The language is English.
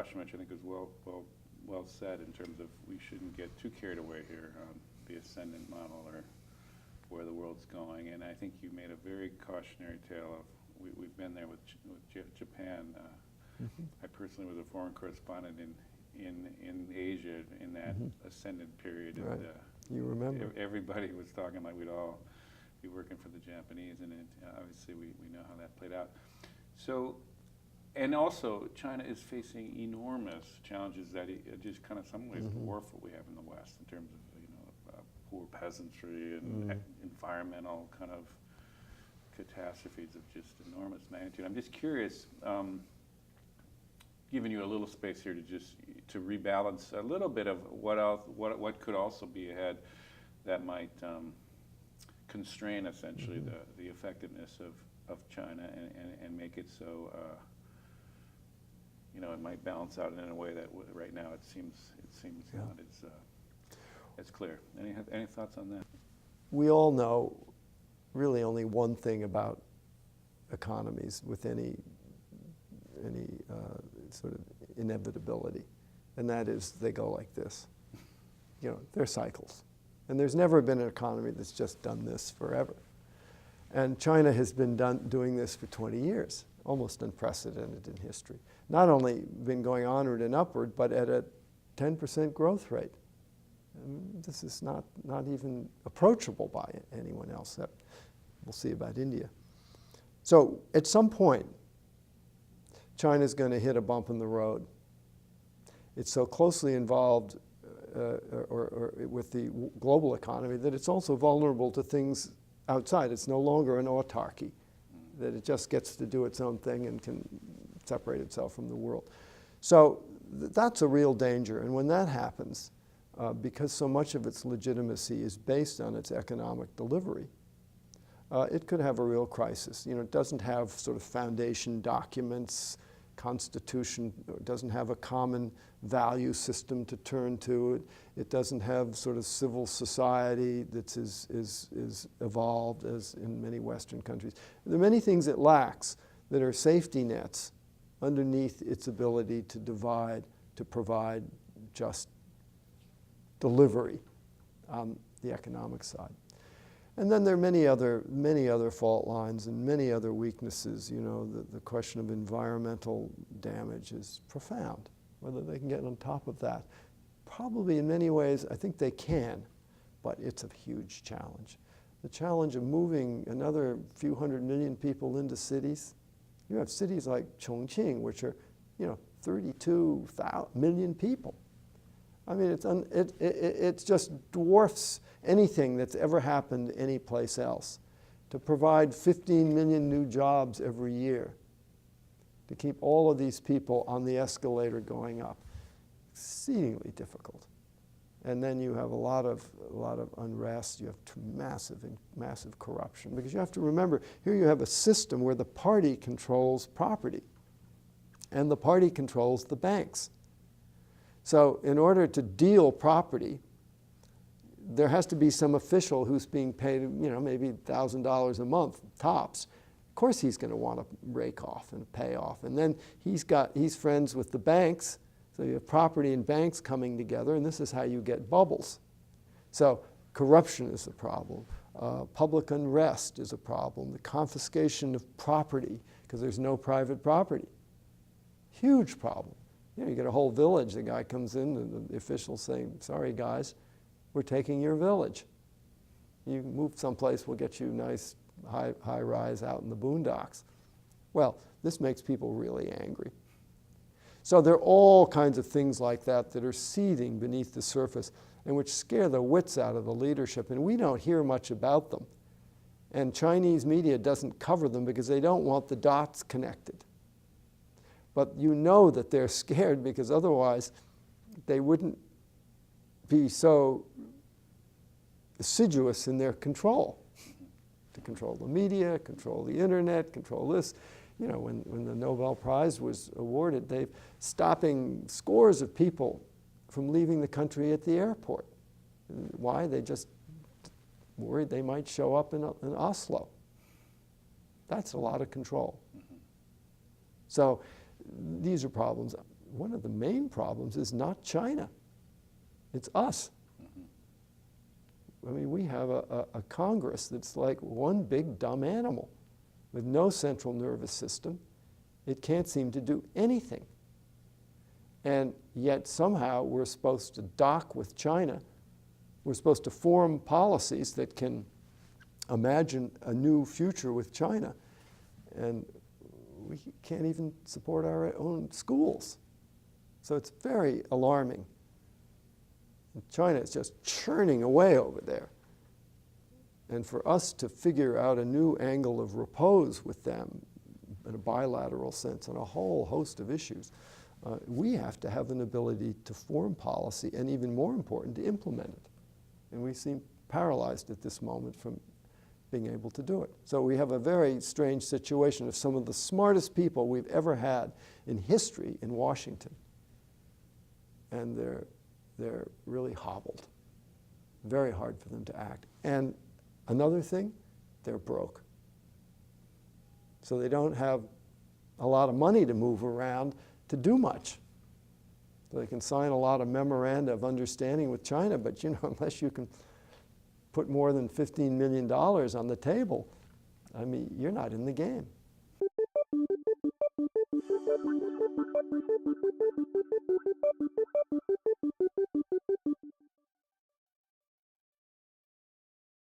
caution, which I think is well said in terms of we shouldn't get too carried away here on the ascendant model or where the world's going. And I think you made a very cautionary tale of we've been there with Japan. I personally was a foreign correspondent in Asia in that ascendant period. Right. And, you remember. Everybody was talking like we'd all be working for the Japanese, and obviously we know how that played out. So, and also China is facing enormous challenges that just kind of some ways dwarf what we have in the West in terms of poor peasantry and environmental kind of catastrophes of just enormous magnitude. I'm just curious, giving you a little space here to rebalance a little bit of what could also be ahead that might constrain essentially the effectiveness of China and make it so it might balance out in a way that right now it seems not as clear. Any thoughts on that? We all know really only one thing about economies with any sort of inevitability, and that is they go like this. They're cycles. And there's never been an economy that's just done this forever. And China has been doing this for 20 years, almost unprecedented in history. Not only been going onward and upward, but at a 10% growth rate. And this is not even approachable by anyone else. We'll see about India. So at some point, China's going to hit a bump in the road. It's so closely involved or with the global economy that it's also vulnerable to things outside. It's no longer an autarky, that it just gets to do its own thing and can separate itself from the world. So that's a real danger. And when that happens, because so much of its legitimacy is based on its economic delivery, it could have a real crisis. It doesn't have sort of foundation documents, constitution, it doesn't have a common value system to turn to. It doesn't have sort of civil society that's as evolved as in many Western countries. There are many things it lacks that are safety nets underneath its ability to provide just delivery on the economic side. And then there are many other fault lines and many other weaknesses. The question of environmental damage is profound. Whether they can get on top of that, probably in many ways, I think they can, but it's a huge challenge. The challenge of moving another few 100 million people into cities. You have cities like Chongqing, which are, 32 million people. I mean, it just dwarfs anything that's ever happened any place else. To provide 15 million new jobs every year, to keep all of these people on the escalator going up, exceedingly difficult. And then you have a lot of unrest. You have massive corruption, because you have to remember here you have a system where the party controls property, and the party controls the banks. So in order to deal property, there has to be some official who's being paid, maybe $1,000 a month tops. Of course, he's going to want to rake off and pay off, and then he's friends with the banks. So you have property and banks coming together, and this is how you get bubbles. So corruption is a problem. Public unrest is a problem. The confiscation of property, because there's no private property. Huge problem. You get a whole village. The guy comes in, and the officials say, sorry, guys, we're taking your village. You move someplace, we'll get you nice high rise out in the boondocks. Well, this makes people really angry. So there are all kinds of things like that that are seething beneath the surface and which scare the wits out of the leadership, and we don't hear much about them. And Chinese media doesn't cover them because they don't want the dots connected. But you know that they're scared, because otherwise they wouldn't be so assiduous in their control. To control the media, control the internet, control this. When the Nobel Prize was awarded, they're stopping scores of people from leaving the country at the airport. Why? They just worried they might show up in Oslo. That's a lot of control. So these are problems. one of the main problems is not China. It's us. I mean, we have a Congress that's like one big dumb animal with no central nervous system. It can't seem to do anything. And yet somehow we're supposed to dock with China. We're supposed to form policies that can imagine a new future with China. And we can't even support our own schools. So it's very alarming. China is just churning away over there. And for us to figure out a new angle of repose with them in a bilateral sense on a whole host of issues, we have to have an ability to form policy and, even more important, to implement it. And we seem paralyzed at this moment from being able to do it. So we have a very strange situation of some of the smartest people we've ever had in history in Washington. And they're really hobbled. Very hard for them to act. And another thing, they're broke. So they don't have a lot of money to move around to do much. So they can sign a lot of memoranda of understanding with China, but unless you can put more than $15 million on the table, I mean, you're not in the game.